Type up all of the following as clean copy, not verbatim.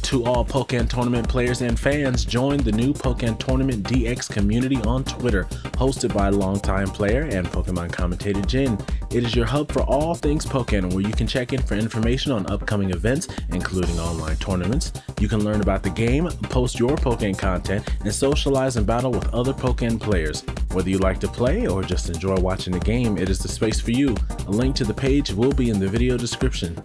To all Pokkén Tournament players and fans, join the new Pokkén Tournament DX community on Twitter, hosted by longtime player and Pokemon commentator Jin. It is your hub for all things Pokkén, where you can check in for information on upcoming events, including online tournaments. You can learn about the game, post your Pokkén content, and socialize and battle with other Pokkén players. Whether you like to play or just enjoy watching the game, it is the space for you. A link to the page will be in the video description.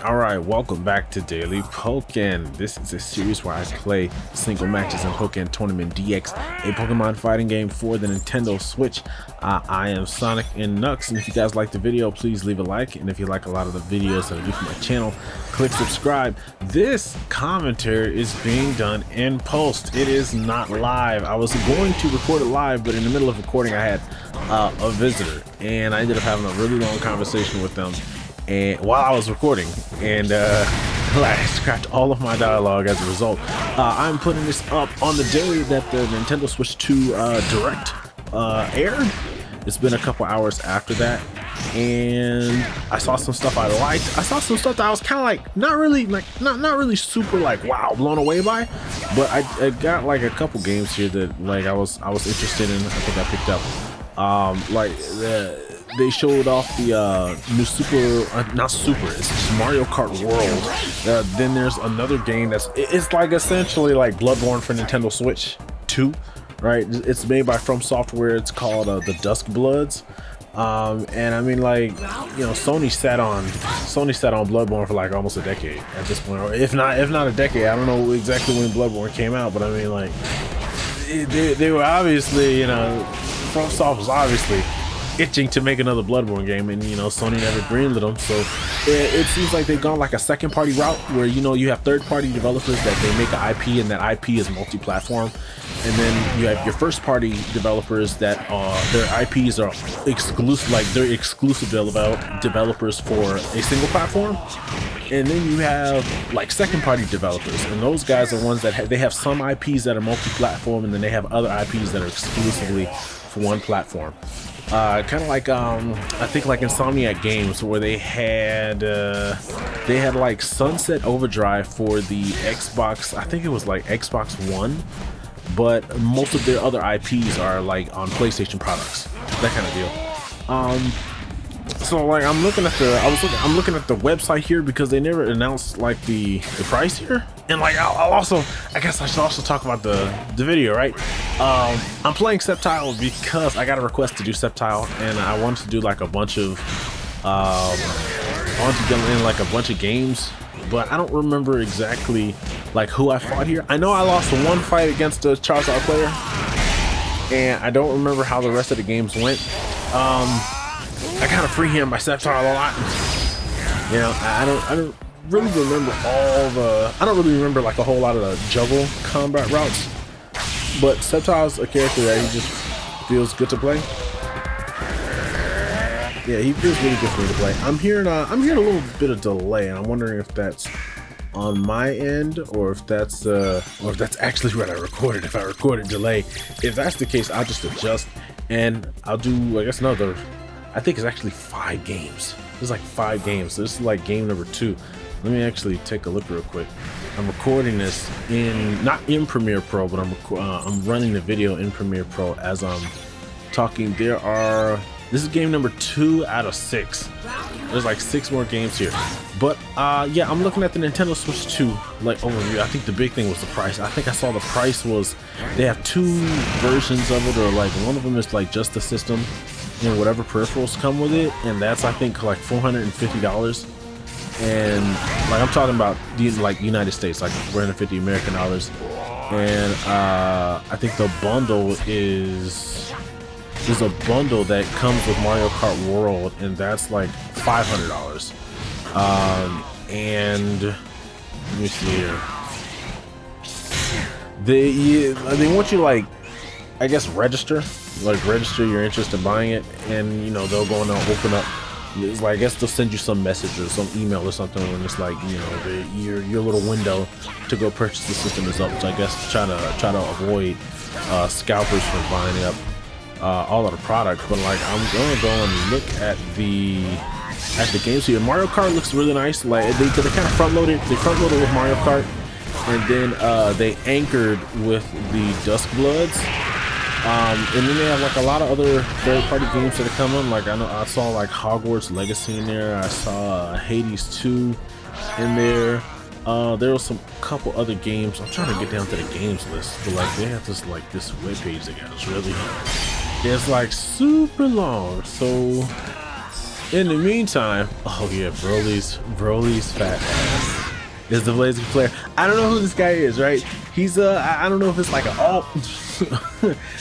Alright, welcome back to Daily Pokkén. This is a series where I play single matches in Pokkén Tournament DX, a Pokemon fighting game for the Nintendo Switch. I am SonicNKnux, and if you guys like the video, please leave a like, and if you like a lot of the videos that I do for my channel, click subscribe. This commentary is being done in post. It is not live. I was going to record it live, but in the middle of recording I had a visitor, and I ended up having a really long conversation with them and while I was recording, and I scrapped all of my dialogue as a result. I'm putting this up on the day that the Nintendo Switch 2 Direct aired. It's been a couple hours after that, and I saw some stuff I liked. I saw some stuff that I was kind of like not really super like wow blown away by, but I got like a couple games here that like I was interested in. I think I picked up they showed off the new it's just Mario Kart World. Then there's another game it's like essentially like Bloodborne for Nintendo Switch 2, right? It's made by From Software. It's called the Dusk Bloods. And I mean, like, you know, Sony sat on Bloodborne for like almost a decade at this point, or if not a decade. I don't know exactly when Bloodborne came out, but I mean, like, they were obviously, you know, From Soft was obviously itching to make another Bloodborne game, and you know, Sony never greenlit them. So it seems like they've gone like a second party route where, you know, you have third party developers that they make an IP, and that IP is multi-platform, and then you have your first party developers that their IPs are exclusive, like they're exclusive developers for a single platform. And then you have like second party developers, and those guys are ones that they have some IPs that are multi-platform, and then they have other IPs that are exclusively for one platform. Kind of like I think like Insomniac Games, where they had like Sunset Overdrive for the Xbox. I think it was like Xbox One, but most of their other IPs are like on PlayStation products, that kind of deal. So like I'm looking at the website here because they never announced like the price here, and like I guess I should also talk about the video, right? I'm playing Sceptile because I got a request to do Sceptile, and I wanted to do like a bunch of I wanted to get in like a bunch of games, but I don't remember exactly like who I fought here. I know I lost one fight against a Charizard player, and I don't remember how the rest of the games went. I kind of freehand my Sceptile a lot. You know, I don't really remember I don't really remember like a whole lot of the juggle combat routes. But Sceptile's a character that he just feels good to play. Yeah, he feels really good for me to play. I'm hearing a little bit of delay, and I'm wondering if that's on my end or if that's actually what I recorded. If I recorded delay, if that's the case, I'll just adjust, and I'll do, I guess, another. I think it's actually 5 games. There's like 5 games. So this is like game number 2. Let me actually take a look real quick. I'm recording this not in Premiere Pro, but I'm running the video in Premiere Pro as I'm talking. This is game number 2 out of 6. There's like 6 more games here. But yeah, I'm looking at the Nintendo Switch 2 like overview. I think the big thing was the price. I think I saw the price was, they have 2 versions of it, or like one of them is like just the system and whatever peripherals come with it, and that's I think like $450. And like I'm talking about the like United States, like 450 American dollars. And I think the bundle there's a bundle that comes with Mario Kart World, and that's like $500. And let me see here. They want you to, like, I guess, register like register your interest in buying it, and you know they'll go and they'll open up. It's like, I guess they'll send you some message or some email or something when it's like, you know, your little window to go purchase the system is up. So I guess try to avoid scalpers from buying up all of the products. But like, I'm gonna go and look at the games here. Mario Kart looks really nice. Like they kind of front loaded. They front loaded with Mario Kart, and then they anchored with the Dusk Bloods. And then they have like a lot of other third-party games that are coming. Like I saw like Hogwarts Legacy in there. I saw Hades 2 in there. There was some couple other games. I'm trying to get down to the games list, but like they have this web page they got. It's like super long. So in the meantime, oh yeah, Broly's fat ass is the Blazing player. I don't know who this guy is, right? He's I don't know if it's like an alt.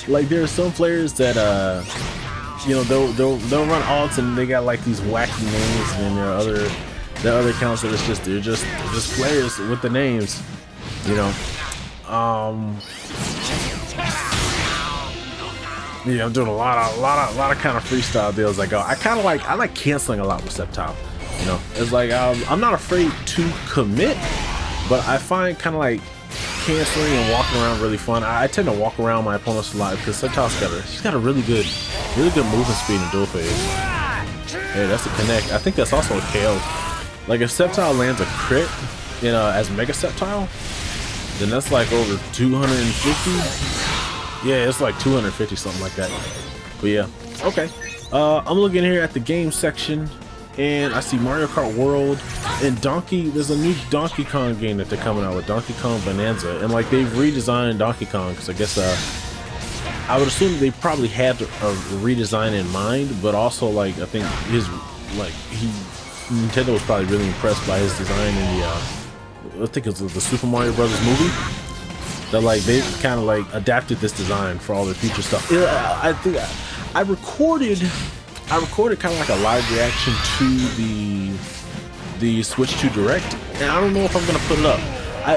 Like there are some players that you know they'll run alts and they got like these wacky names, and then there are other accounts that they're just players with the names, you know. Yeah, I'm doing a lot of kind of freestyle deals. I like canceling a lot with Sceptile. You know, it's like I'm not afraid to commit, but I find kind of like canceling and walking around really fun. I tend to walk around my opponents a lot because Sceptile's he's got a really good movement speed in dual phase. Hey, that's a connect. I think that's also a KO. Like if Sceptile lands a crit in as Mega Sceptile, then that's like over 250. Yeah, it's like 250, something like that. But yeah, okay. I'm looking here at the game section, and I see Mario Kart World and there's a new Donkey Kong game that they're coming out with, Donkey Kong Bonanza, and like they've redesigned Donkey Kong because I guess I would assume they probably had a redesign in mind, but also like I think Nintendo was probably really impressed by his design in I think it was the Super Mario Brothers movie. That like they kind of like adapted this design for all their future stuff. I think I recorded kind of like a live reaction to the Switch 2 Direct, and I don't know if I'm gonna put it up.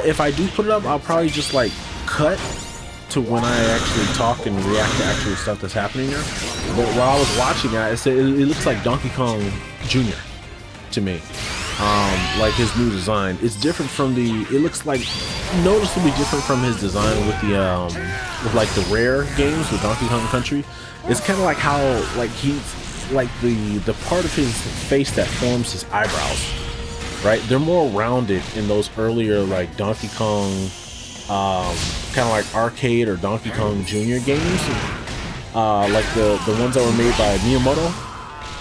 If I do put it up, I'll probably just like cut to when I actually talk and react to actual stuff that's happening there. But while I was watching it, it looks like Donkey Kong Jr. to me. Like his new design, it's different from it looks like noticeably different from his design with with like the Rare games with Donkey Kong Country. It's kind of like how like he's like the part of his face that forms his eyebrows, right? They're more rounded in those earlier like Donkey Kong kind of like arcade or Donkey Kong Jr. games, like the ones that were made by Miyamoto.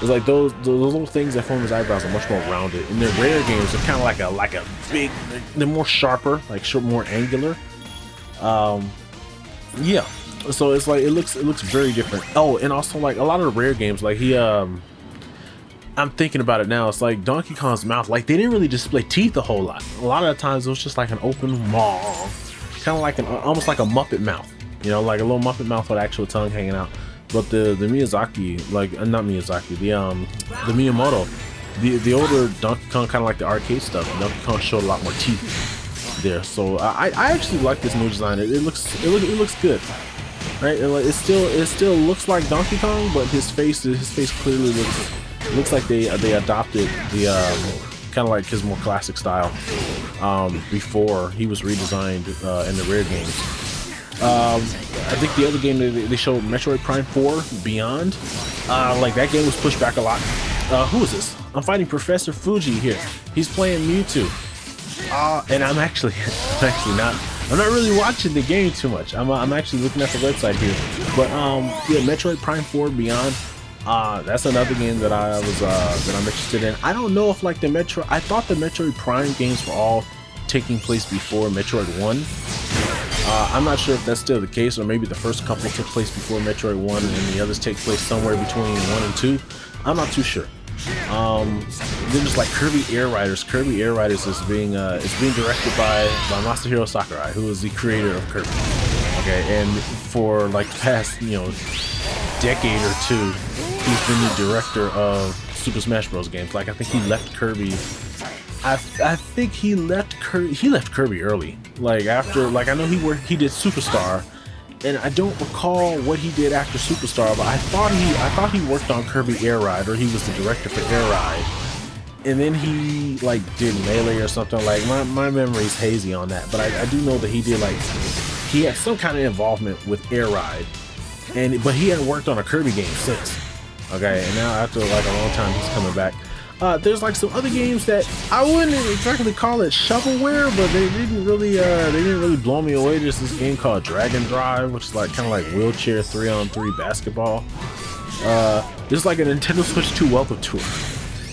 It's like those little things that form his eyebrows are much more rounded. In the Rare games, they're kind of like a big, they're more sharper, like more angular. Yeah. So it's like it looks very different. Oh, and also like a lot of the Rare games, like I'm thinking about it now. It's like Donkey Kong's mouth, like they didn't really display teeth a whole lot. A lot of the times it was just like an open maw, kind of like almost like a Muppet mouth. You know, like a little Muppet mouth with actual tongue hanging out. But the Miyazaki, like not Miyazaki, the Miyamoto, the older Donkey Kong, kind of like the arcade stuff, Donkey Kong showed a lot more teeth there. So I actually like this new design. It looks good, right? It still looks like Donkey Kong, but his face clearly looks like they adopted the kind of like his more classic style before he was redesigned in the Rare games. I think the other game they showed, Metroid Prime 4 Beyond, like that game was pushed back a lot. Who is this? I'm fighting Professor Fuji here. He's playing Mewtwo. And I'm not really watching the game too much. I'm actually looking at the website here. But yeah, Metroid Prime 4 Beyond. That's another game that I'm interested in. I don't know if like I thought the Metroid Prime games were all taking place before Metroid 1. I'm not sure if that's still the case, or maybe the first couple took place before Metroid 1 and the others take place somewhere between 1 and 2. I'm not too sure. Then there's like Kirby Air Riders. Kirby Air Riders is being directed by Masahiro Sakurai, who is the creator of Kirby. Okay, and for like the past decade or two, he's been the director of Super Smash Bros. Games. Like I think he left Kirby. I think he left Kirby early. Like after, like I know he did Superstar, and I don't recall what he did after Superstar, but I thought he worked on Kirby Air Ride, or he was the director for Air Ride, and then he like did Melee or something. Like my memory's hazy on that, but I do know that he did like he had some kind of involvement with Air Ride, but he hadn't worked on a Kirby game since. Okay, and now after like a long time, he's coming back. There's like some other games that I wouldn't exactly call it shovelware, but they didn't really blow me away. There's this game called Dragon Drive, which is like kind of like wheelchair 3-on-3 basketball. There's like a Nintendo Switch 2 Welcome Tour.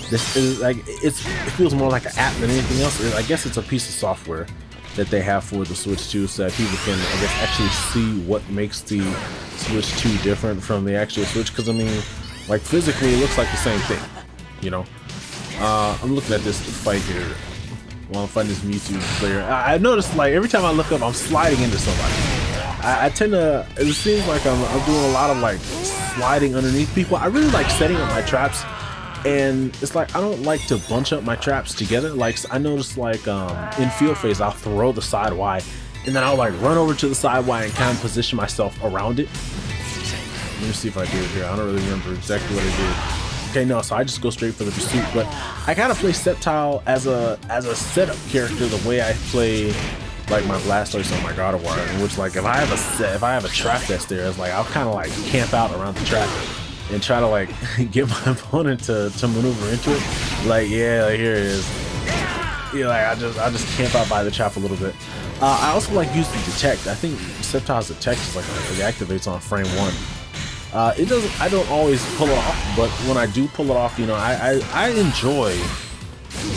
This is like it feels more like an app than anything else. I guess it's a piece of software that they have for the Switch 2, so that people can, I guess, actually see what makes the Switch 2 different from the actual Switch. Because I mean, like physically, it looks like the same thing, you know. I'm looking at this fight here while I'm fighting this Mewtwo player. I noticed like every time I look up, I'm sliding into somebody. I tend to, it seems like I'm doing a lot of like sliding underneath people. I really like setting up my traps, and it's like I don't like to bunch up my traps together. Like I noticed like in field phase, I'll throw the side Y, and then I'll like run over to the side Y and kind of position myself around it. Let me see if I do it here. I don't really remember exactly what I did. Okay, no, so I just go straight for the pursuit, but I gotta play Sceptile as a setup character the way I play like my Blastoise or my God of War, in which like if I have a trap that's there, it's like I'll kind of like camp out around the trap and try to like get my opponent to maneuver into it. Like yeah, like here it is. Yeah, like I just camp out by the trap a little bit. I also like using detect. I think Sceptile's detect is like it activates on frame 1. It doesn't. I don't always pull it off, but when I do pull it off, you know, I enjoy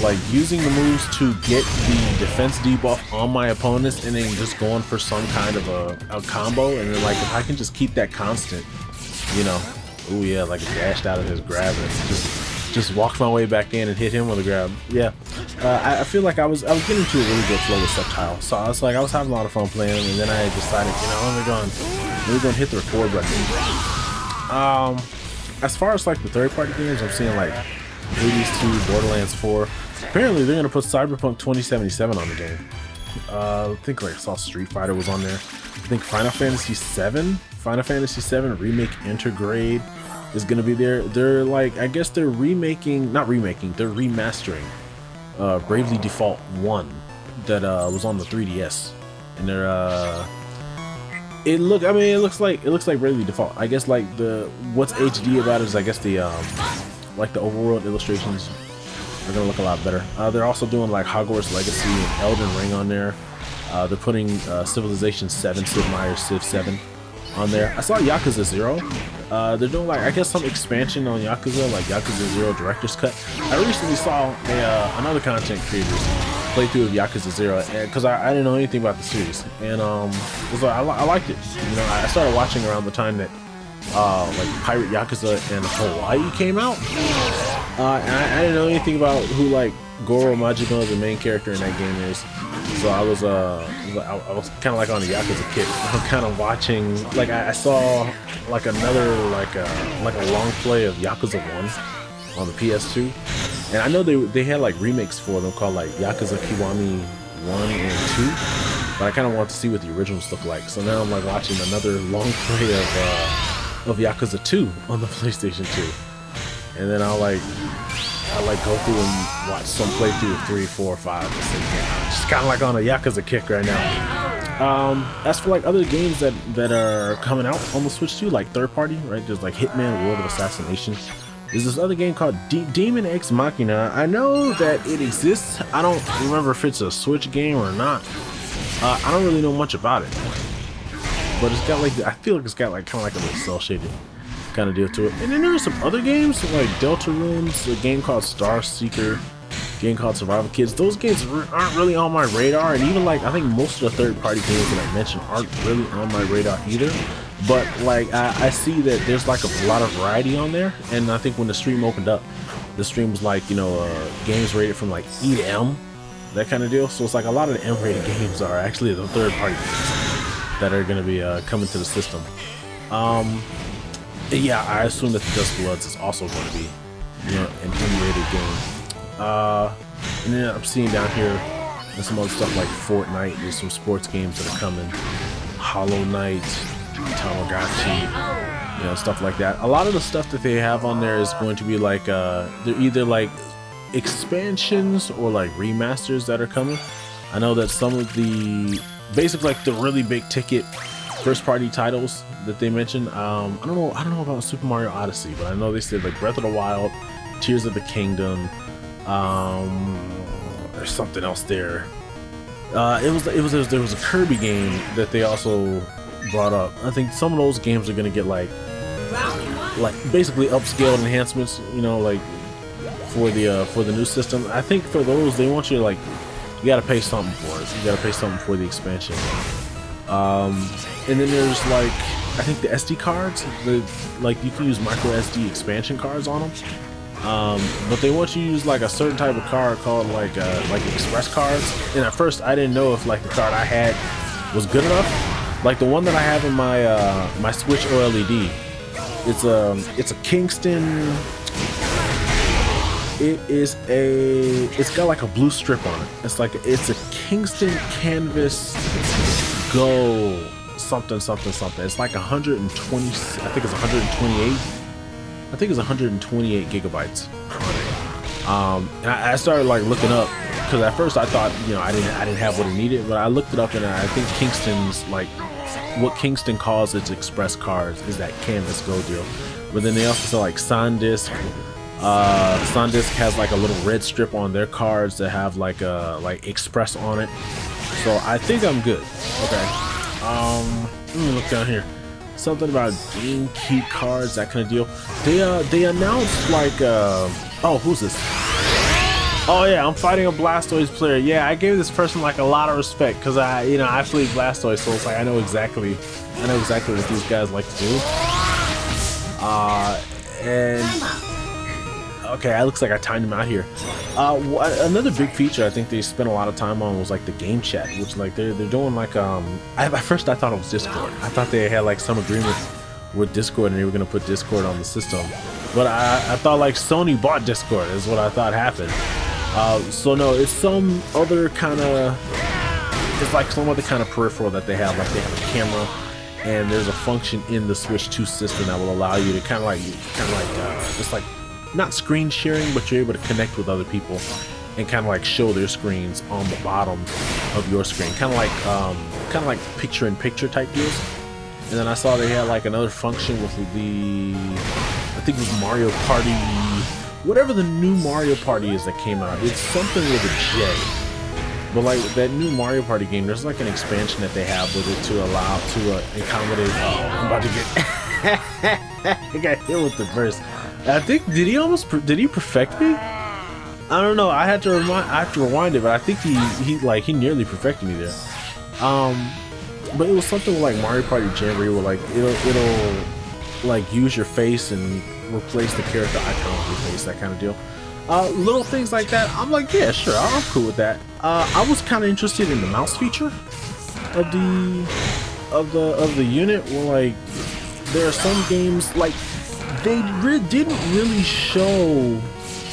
like using the moves to get the defense debuff on my opponents, and then just going for some kind of a combo. And then like if I can just keep that constant, you know, oh yeah, like dashed out of his grab and just walked my way back in and hit him with a grab. Yeah, I feel like I was getting to a really good flow with Sceptile, so I was like I was having a lot of fun playing, and then I decided, you know, we're going to hit the record button. As far as like the third-party games, I'm seeing like Hades 2, Borderlands 4. Apparently, they're gonna put Cyberpunk 2077 on the game. I think like I saw Street Fighter was on there. I think Final Fantasy 7 Remake Intergrade is gonna be there. They're like, I guess they're not remaking, they're remastering Bravely Default 1 that was on the 3DS, and they're it looks like Bravely Default. I guess like what's HD about it is I guess the like the overworld illustrations are gonna look a lot better. They're also doing like Hogwarts Legacy and Elden Ring on there. They're putting Civilization 7, Sid Meier's Civ 7 on there. I saw Yakuza 0. They're doing like I guess some expansion on Yakuza, like Yakuza 0 Director's Cut. I recently saw another content creator's playthrough of Yakuza 0, because I didn't know anything about the series, and I liked it. You know, I started watching around the time that like Pirate Yakuza in Hawaii came out, and I didn't know anything about who like Goro Majima, the main character in that game, is. So I was kind of like on a Yakuza kick. I'm kind of watching, like I saw like another like a long play of Yakuza 1 on the PS2, and I know they had like remakes for them called like Yakuza Kiwami 1 and 2, but I kind of want to see what the originals look like. So now I'm like watching another long play of Yakuza 2 on the PlayStation 2, and then I'll go through and watch some playthrough of 3, 4, 5, and 6. Just kind of like on a Yakuza kick right now. As for like other games that are coming out on the Switch 2, like third party, right? There's like Hitman World of Assassination. There's this other game called Demon X Machina. I know that it exists. I don't remember if it's a Switch game or not. I don't really know much about it, but it's got like, I feel like it's got like kind of like a little cell shaded kind of deal to it. And then there's some other games like Deltarunes, a game called Star Seeker, a game called Survival Kids. Those games aren't really on my radar, and even like I think most of the third-party games that I mentioned aren't really on my radar either. But like I see that there's like a lot of variety on there, and I think when the stream opened up, the stream was like, you know, games rated from like E to M, that kind of deal. So it's like a lot of the M-rated games are actually the third-party games that are going to be coming to the system. Yeah, I assume that the Dust Bloods is also going to be, you know, an M-rated game. And then I'm seeing down here there's some other stuff like Fortnite. There's some sports games that are coming. Hollow Knight. Tamagotchi, you know, stuff like that. A lot of the stuff that they have on there is going to be like they're either like expansions or like remasters that are coming. I know that some of the basically like the really big ticket first party titles that they mentioned, I don't know about Super Mario Odyssey, but I know they said like Breath of the Wild, Tears of the Kingdom, there's something else there. There was a Kirby game that they also brought up. I think some of those games are gonna get like basically upscaled enhancements, you know, like for the new system. I think for those they want you to like, you gotta pay something for it. You gotta pay something for the expansion. And then there's like, I think the SD cards, like you can use micro SD expansion cards on them. But they want you to use like a certain type of card called like express cards. And at first I didn't know if like the card I had was good enough. Like the one that I have in my my Switch OLED, it's a Kingston. It's got like a blue strip on it. It's a Kingston Canvas Go something. It's like 120, I think it's 128. I think it's 128 gigabytes on it. And I started like looking up, because at first I thought, you know, I didn't have what it needed, but I looked it up and I think Kingston's like, what Kingston calls its express cards is that Canvas Go deal. But then they also sell like SanDisk. SanDisk has like a little red strip on their cards that have like express on it. So I think I'm good. Okay. Let me look down here. Something about game key cards, that kind of deal. They announced like oh, who's this? Oh yeah, I'm fighting a Blastoise player. Yeah, I gave this person like a lot of respect because I played Blastoise, so it's like I know exactly what these guys like to do. And okay, it looks like I timed him out here. Another big feature I think they spent a lot of time on was like the game chat, which like they're doing like at first I thought it was Discord. I thought they had like some agreement with Discord and they were gonna put Discord on the system. But I thought like Sony bought Discord is what I thought happened. So no, it's some other kind of, it's like some other kind of peripheral that they have. Like they have a camera, and there's a function in the Switch 2 system that will allow you to kind of like it's like not screen sharing, but you're able to connect with other people and kind of like show their screens on the bottom of your screen, kind of like picture-in-picture type deals. And then I saw they had like another function with the, I think it was Mario Party, whatever the new Mario Party is that came out. It's something with a J. But like that new Mario Party game, there's like an expansion that they have with it to allow to accommodate. Oh, I'm about to get. I got hit with the burst. I think did he perfect me? I don't know. I have to rewind it, but I think he nearly perfected me there. But it was something with like Mario Party Jamboree where like it'll like use your face and replace the character icon with your face, that kind of deal. Little things like that. I'm like, yeah, sure, I'm cool with that. I was kind of interested in the mouse feature of the unit, where like there are some games like they didn't really show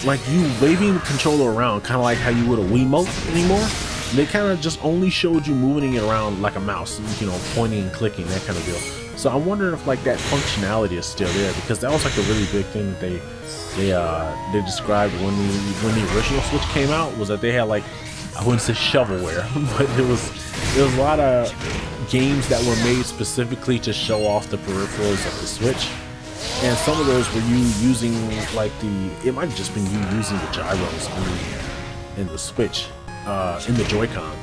like you waving the controller around, kind of like how you would a Wiimote anymore. They kind of just only showed you moving it around like a mouse, you know, pointing and clicking, that kind of deal. So I'm wondering if like that functionality is still there, because that was like a really big thing that they described when the original Switch came out, was that they had like, I wouldn't say shovelware, but there was a lot of games that were made specifically to show off the peripherals of the Switch. And some of those were you using like it might have just been you using the gyros in the Switch, in the Joy-Con,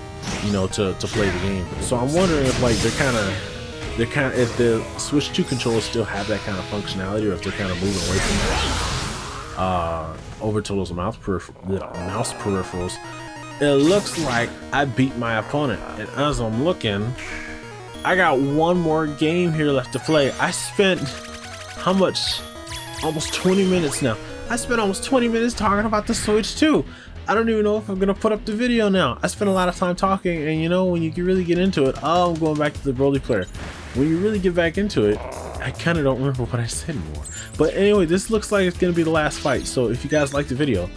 you know, to play the game. So I'm wondering if like if the Switch 2 controllers still have that kind of functionality, or if they're kind of moving away from that over to those mouse peripherals. It looks like I beat my opponent, and as I'm looking, I got one more game here left to play. I spent how much? Almost 20 minutes now. I spent almost 20 minutes talking about the Switch 2. I don't even know if I'm gonna put up the video now. I spent a lot of time talking, and you know, when you really get into it, oh, I'm going back to the Broly player. When you really get back into it, I kind of don't remember what I said anymore. But anyway, this looks like it's gonna be the last fight. So if you guys like the video,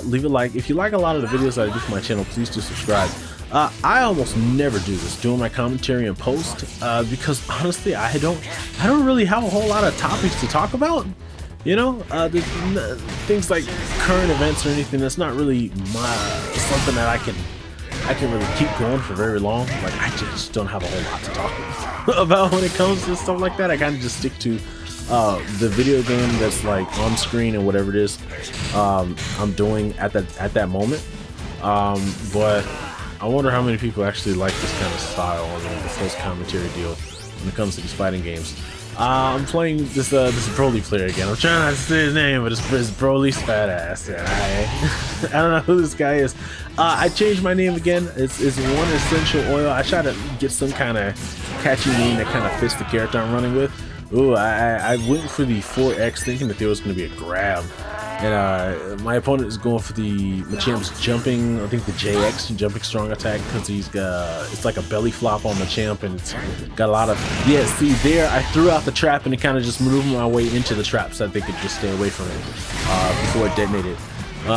leave a like. If you like a lot of the videos that I do for my channel, please do subscribe. I almost never do this, doing my commentary in post, because honestly, I don't really have a whole lot of topics to talk about. You know, things like current events or anything. That's not really something that I can really keep going for very long. Like, I just don't have a whole lot to talk about when it comes to stuff like that. I kind of just stick to the video game that's like on screen and whatever it is I'm doing at that moment. But I wonder how many people actually like this kind of style on the post commentary deal when it comes to these fighting games. I'm playing this Broly player again. I'm trying not to say his name, but it's Broly's fat ass. I don't know who this guy is. I changed my name again. It's One Essential Oil. I try to get some kind of catchy name that kind of fits the character I'm running with. Ooh, I went for the 4X thinking that there was going to be a grab. And my opponent is going for the Machamp's jumping, I think the JX, jumping strong attack, because he's got, it's like a belly flop on Machamp, and it's got a lot of, yeah, see there, I threw out the trap and it kind of just moved my way into the trap so that they could just stay away from it before it detonated.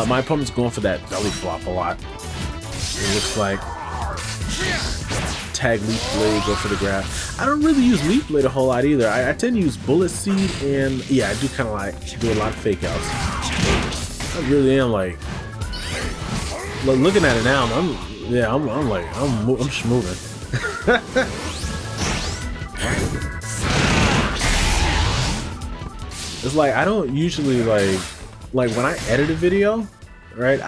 My opponent's going for that belly flop a lot. It looks like tag Leaf Blade, go for the grab. I don't really use Leaf Blade a whole lot either. I tend to use Bullet Seed, and yeah, I do kind of like do a lot of fake outs. I really am like looking at it now. I'm just moving. It's like I don't usually like when I edit a video, right?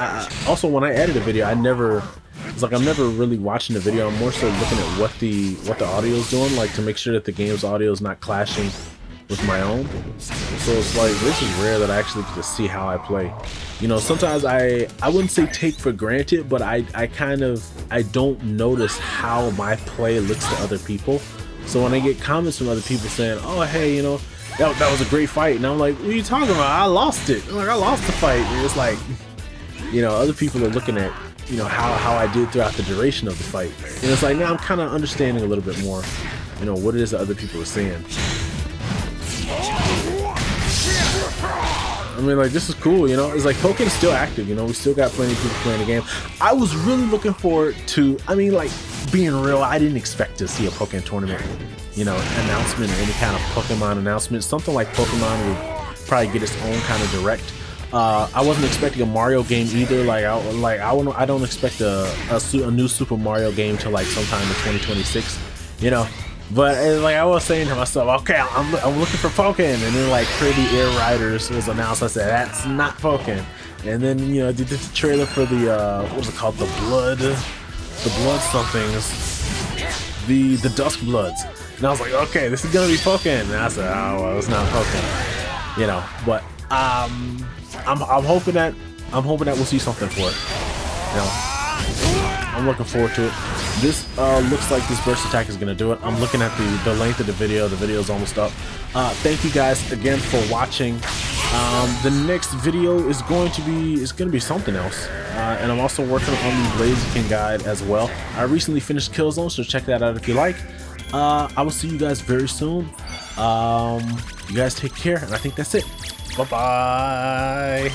Also when I edit a video, it's like I'm never really watching the video. I'm more so looking at what the audio is doing, like to make sure that the game's audio is not clashing with my own. So it's like, this is rare that I actually get to see how I play. You know, sometimes I wouldn't say take for granted, but I don't notice how my play looks to other people. So when I get comments from other people saying, oh hey, you know, that was a great fight, and I'm like, what are you talking about? I lost it. I'm like, I lost the fight. And it's like, you know, other people are looking at, you know, how I did throughout the duration of the fight, and it's like now I'm kind of understanding a little bit more, you know, what it is that other people are saying. I mean, like, this is cool, you know. It's like Pokémon's still active, you know. We still got plenty of people playing the game. I was really looking forward to, I mean, like, being real, I didn't expect to see a Pokkén Tournament, you know, announcement or any kind of Pokemon announcement. Something like Pokemon would probably get its own kind of direct. I wasn't expecting a Mario game either. I don't expect a new Super Mario game till like sometime in 2026, you know. But like I was saying to myself, okay, I'm looking for Pokkén, and then like Pretty Air Riders was announced. I said that's not Pokkén, and then you know did the trailer for the what was it called, the blood somethings, the Dusk Bloods, and I was like, okay, this is gonna be Pokkén, and I said, oh well, it's not Pokkén, you know. But I'm hoping that we'll see something for it, you know. I'm looking forward to it. This looks like this burst attack is going to do it. I'm looking at the length of the video. The video is almost up. Thank you guys again for watching. The next video is going to be something else. And I'm also working on the Blaziken guide as well. I recently finished Killzone, so check that out if you like. I will see you guys very soon. You guys take care, and I think that's it. Bye-bye.